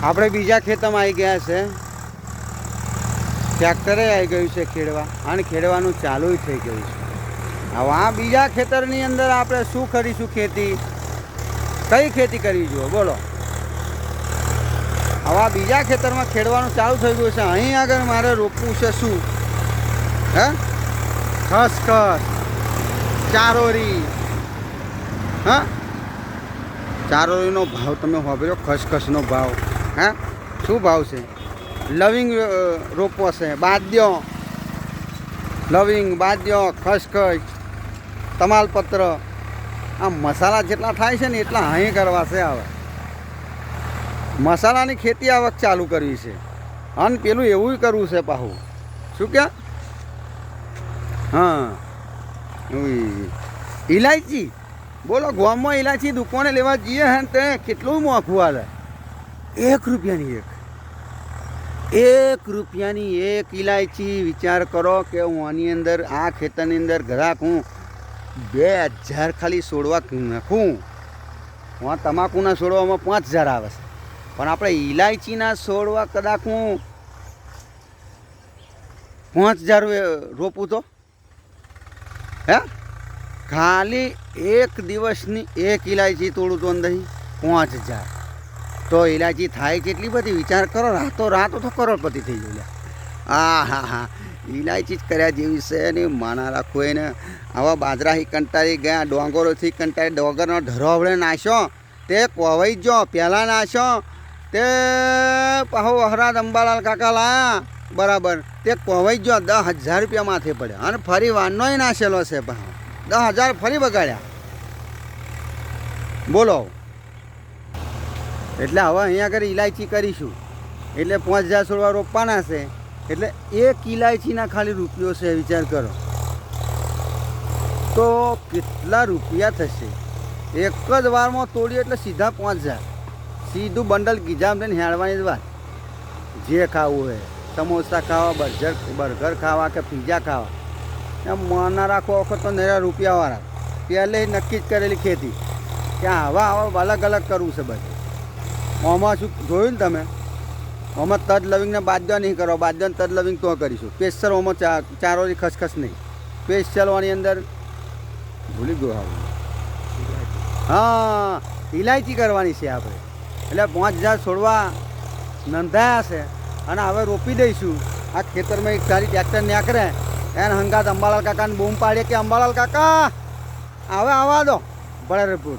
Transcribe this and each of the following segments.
આપણે બીજા ખેતરમાં આવી ગયા છે. ટ્રેક્ટરે આવી ગયું છે ખેડવા અને ખેડવાનું ચાલુ થઈ ગયું છે. હવે આ બીજા ખેતરની અંદર આપણે શું કરીશું? ખેતી કઈ ખેતી કરવી જોઈએ બોલો? હવે આ બીજા ખેતરમાં ખેડવાનું ચાલુ થઈ ગયું છે. અહીં આગળ મારે રોપવું છે શું? હે, ખસખસ, ચારોરી. હા, ચારોરીનો ભાવ તમે સાંભળ્યો? ખસખસનો ભાવ હે શું ભાવ છે? લવિંગ રોપવો છે, બાદિયો, લવિંગ, બાદિયો, ખસખસ, તમાલપત્ર. આ મસાલા જેટલા થાય છે ને એટલા અહીં કરવા છે. હવે મસાલાની ખેતી આવક ચાલુ કરવી છે અને પેલું એવું કરવું છે પાછું. શું ક્યાં? હા, ઇલાયચી બોલો. ગામમાં ઇલાયચી દુકાને લેવા જઈએ હે તે કેટલું મોંઘું હાલે. 1 રૂપિયાની એક ઇલાયચી. વિચાર કરો કે હું આની અંદર આ ખેતરની અંદર ઘરાક હું 2000 ખાલી છોડવા નાખું. હું તમાકુના છોડવામાં 5000 આવે છે, પણ આપણે ઇલાયચીના છોડવા કદાચ હું 5000 રોપું તો હે ખાલી એક દિવસની એક ઇલાયચી તોડું તો અંદર 5000. તો ઇલાયચી થાય કેટલી બધી? વિચાર કરો. રાતો તો કરોડપતિ થઈ ગયો. હા, ઇલાયચી જ કર્યા જેવી છે ને. માના રાખો એને. આવા બાજરાથી કંટાળી ગયા, ડોંગરોથી કંટાળી, ડોંગરનો ઢરો આપણે નાખ્યો તે કોવાઈ ગયો. પહેલાં નાખ્યો તે પાહો વહરાદ અંબાલાલ કાકા લાયા બરાબર, તે કોવાઈ ગયો. 10,000 રૂપિયા માથે પડ્યા અને ફરી વારનોય નાખેલો છે. પાહો 10,000 ફરી બગાડ્યા બોલો. એટલે હવે અહીંયા આગળ ઇલાયચી કરીશું એટલે 5000 છોડવા રોપવાના છે. એટલે એક ઇલાયચીના ખાલી રૂપિયો છે. વિચાર કરો તો કેટલા રૂપિયા થશે? એક જ વારમાં તોડીએ એટલે સીધા 5000. સીધું બંડલ ગીજામ લઈને હેળવાની જ વાત. જે ખાવું હોય, સમોસા ખાવા, બર્ગર ખાવા કે પીઝા ખાવા, એમ માના રાખો વખત તો નરા રૂપિયાવાળા. પહેલે નક્કી જ કરેલી ખેતી કે આવા અલગ અલગ કરવું છે બધું. આમાં શું જોયું ને તમે? આમાં તજ લવિંગને બાદિયો નહીં કરો. બાદિયો તજ લવિંગ તો કરીશું સ્પેશિયલ. આમાં ચારોરી ખસખસ નહીં. સ્પેશિયલની અંદર ભૂલી ગયો હવે. હા, ઇલાયચી કરવાની છે આપણે. એટલે 5000 છોડવા નોંધાયા છે અને હવે રોપી દઈશું. આ ખેતરમાં એક સારી ટ્રેક્ટર નાખરે એને હંગાત અંબાલાલ કાકાને બૂમ પાડીએ કે અંબાલાલ કાકા હવે આવવા દો બળેરપુર.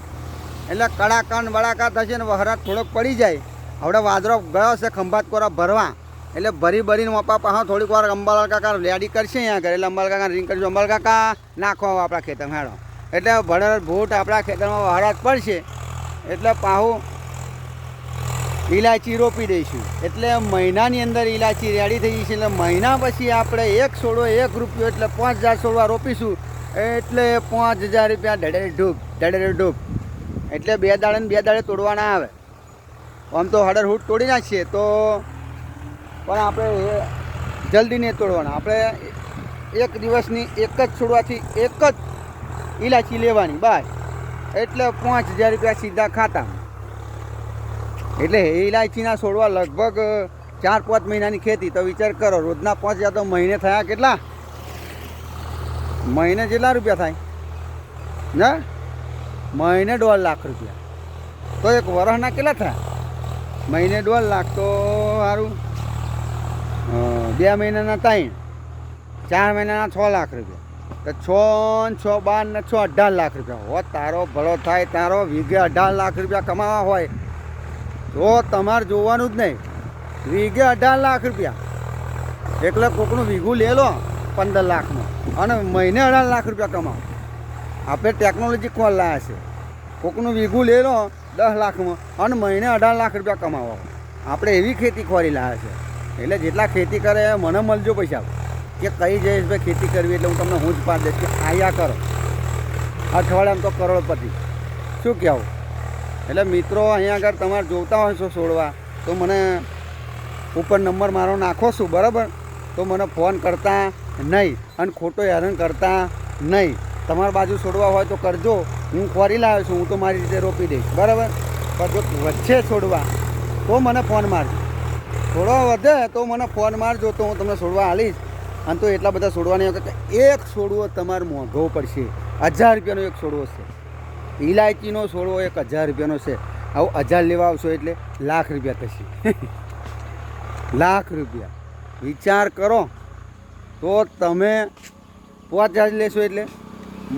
એટલે કડાકણ બડાકા થશે ને વહરાત થોડોક પડી જાય. હવે વાદળો ગયો છે ખંભાત કોરા ભરવા, એટલે ભરીને મોપા પાછા થોડીક વાર અંબાલાલ કાકા રેડી કરશે અહીંયા આગળ. એટલે અંબાલાલ કાકા રિંગ કરજો, અંબાલાલ કાકા નાખો આપણા ખેતરમાં હેડો. એટલે ભળેર ભૂટ આપણા ખેતરમાં વહરાત પડશે એટલે પાછું ઇલાયચી રોપી દઈશું. એટલે મહિનાની અંદર ઇલાયચી રેડી થઈ જશે. એટલે મહિના પછી આપણે એક છોડવો 1 રૂપિયો એટલે 5000 છોડવા રોપીશું. એટલે 5000 રૂપિયા ઢડેરે ઢૂબ. એટલે 2 દાડે ને 2 દાડે તોડવાના આવે. આમ તો હડર હૂટ તોડી નાખીએ તો પણ આપણે જલ્દી નહીં તોડવાના. આપણે એક દિવસની એક જ છોડવાથી એક જ ઇલાયચી લેવાની બસ. એટલે 5000 રૂપિયા સીધા ખાતા. એટલે એ ઇલાયચીના છોડવા લગભગ 4-5 મહિનાની ખેતી. તો વિચાર કરો રોજના 5000 તો મહિને થયા કેટલા? મહિને કેટલા રૂપિયા થાય ને? મહિને 1.5 લાખ રૂપિયા. તો એક વર્ષના કેટલા થયા? મહિને 1.5 લાખ તો સારું. 2 મહિનાના 3, 4 મહિનાના 6 લાખ રૂપિયા. તો 6 6 12 ને 6 18 લાખ રૂપિયા. હો તારો ભલો થાય તારો. વીઘે 18 લાખ રૂપિયા કમાવા હોય તો તમારે જોવાનું જ નહીં. વીઘે 18 લાખ રૂપિયા. એટલે કોકનું વીઘું લે લો 15 લાખમાં અને મહિને 18 લાખ રૂપિયા કમાવો. આપણે ટેકનોલોજી કોણ લાવ્યા છે? કોકનું વીઘું લે લો 10 લાખમાં અને મહિને 18 લાખ રૂપિયા કમાવો. આપણે એવી ખેતી ખોરી લાવ્યા છે. એટલે જેટલા ખેતી કરે મને મળજો પૈસા કે કઈ જઈશ ભાઈ ખેતી કરવી. એટલે હું તમને હું જ પાડ દઈશ કે આયા કરો. અઠવાડિયામાં તો કરોડપતિ. શું કહેવું? એટલે મિત્રો અહીંયા આગળ તમારે જોતા હોય છો છોડવા તો મને ઉપર નંબર મારો નાખો છું બરાબર. તો મને ફોન કરતા નહીં અને ખોટો હેરાન કરતા નહીં. તમારી બાજુ છોડવા હોય તો કરજો. હું ખોરી લાવ્યો છું, હું તો મારી રીતે રોપી દઈશ બરાબર. પણ જો વચ્ચે છોડવા તો મને ફોન મારજો. છોડવા વધે તો મને ફોન મારજો, તો હું તમને છોડવા આલીશ. અને તો એટલા બધા છોડવાની વખતે એક છોડવો તમારે મોંઘવો પડશે. 1000 રૂપિયાનો એક છોડવો છે. ઇલાયચીનો છોડવો 1000 રૂપિયાનો છે. આવું 1000 લેવા આવશો એટલે લાખ રૂપિયા થશે. લાખ રૂપિયા વિચાર કરો. તો તમે 5000 લેશો એટલે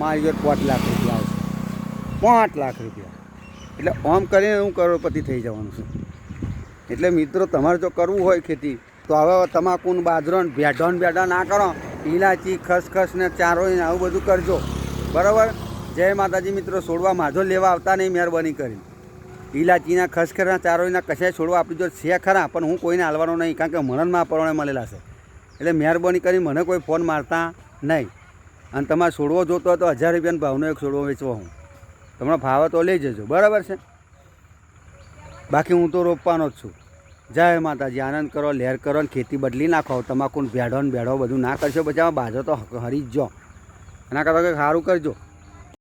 મારી જોડે 5 લાખ રૂપિયા આવશે. 5 લાખ રૂપિયા એટલે આમ કરીને હું કરોડપતિ થઈ જવાનું છું. એટલે મિત્રો તમારે જો કરવું હોય ખેતી તો હવે તમાકુ બાજરો ભેડા ના કરો. ઇલાયચી ખસખસ ને ચારો ને આવું બધું કરજો. બરાબર. જય માતાજી મિત્રો. છોડવા માજો લેવા આવતા નહીં મહેરબાની કરી. ઇલાયચીના ખસખસના ચારોના કશાય છોડવા આપણી જો છે ખરા, પણ હું કોઈને હાલવાનો નહીં, કારણ કે મરણમાં પરણે મળેલા છે. એટલે મહેરબાની કરી મને કોઈ ફોન મારતા નહીં. અને તમારે છોડવો જોતો હોય તો 1000 રૂપિયાનો ભાવનો એક છોડવો વેચવો હું. તમને ભાવે તો લઈ જજો. બરાબર છે. બાકી હું તો રોપવાનો જ છું. જય માતાજી. આનંદ કરો, લહેર કરો ને ખેતી બદલી નાખો. તમાકુ ભેડો ને ભેડો બધું ના કરશો પછી બાજો તો હરી જ જો. એના કરતાં કંઈક સારું કરજો.